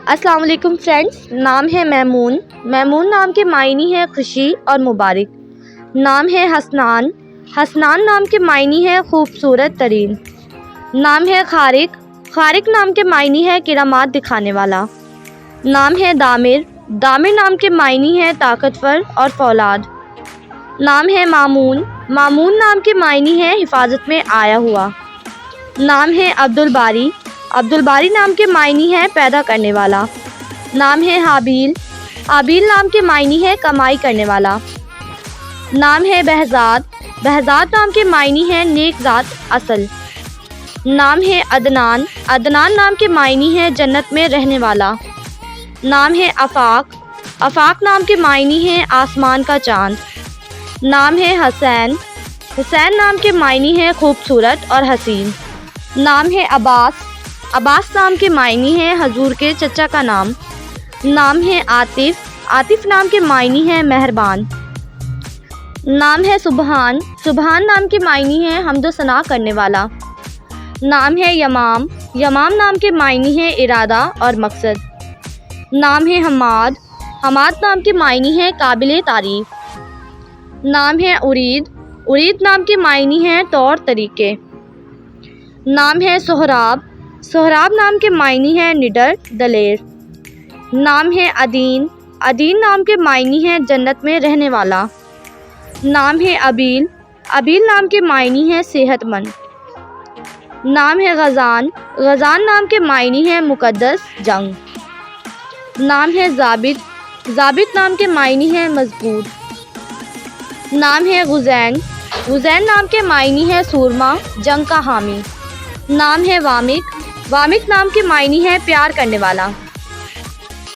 السلام علیکم فرینڈز، نام ہے میمون۔ میمون نام کے معنی ہے خوشی اور مبارک۔ نام ہے حسنان۔ حسنان نام کے معنی ہے خوبصورت ترین۔ نام ہے خارق۔ خارق نام کے معنی ہے کرامات دکھانے والا۔ نام ہے دامر۔ دامر نام کے معنی ہے طاقتور اور فولاد۔ نام ہے مامون۔ مامون نام کے معنی ہے حفاظت میں آیا ہوا۔ نام ہے عبدالباری۔ عبدالباری نام کے معنی ہے پیدا کرنے والا۔ نام ہے حابیل۔ حابیل نام کے معنی ہے کمائی کرنے والا۔ نام ہے بہزاد۔ بہزاد نام کے معنی ہے نیک ذات اصل۔ نام ہے عدنان۔ عدنان نام کے معنی ہے جنت میں رہنے والا۔ نام ہے آفاق۔ آفاق نام کے معنی ہے آسمان کا چاند۔ نام ہے حسین۔ حسین نام کے معنی ہے خوبصورت اور حسین۔ نام ہے عباس۔ عباس نام کے معنی ہے حضور کے چچا کا نام۔ نام ہے عاطف۔ عاطف نام کے معنی ہے مہربان۔ نام ہے سبحان۔ سبحان نام کے معنی ہے حمد و ثنا کرنے والا۔ نام ہے یمام۔ یمام نام کے معنی ہے ارادہ اور مقصد۔ نام ہے حماد۔ حماد نام کے معنی ہے قابل تعریف۔ نام ہے ارید۔ ارید نام کے معنی ہے طور طریقے۔ نام ہے سہراب۔ سہراب نام کے معنی ہے نڈر دلیر۔ نام ہے عدین۔ عدین نام کے معنی ہے جنت میں رہنے والا۔ نام ہے ابیل۔ ابیل نام کے معنی ہے صحت مند۔ نام ہے غزان۔ غزان نام کے معنی ہے مقدس جنگ۔ نام ہے ضابط۔ ضابط نام کے معنی ہے مضبوط۔ نام ہے غزین۔ غزین نام کے معنی ہے سورما جنگ کا حامی۔ نام ہے وامق۔ وامق نام کے معنی ہے پیار کرنے والا۔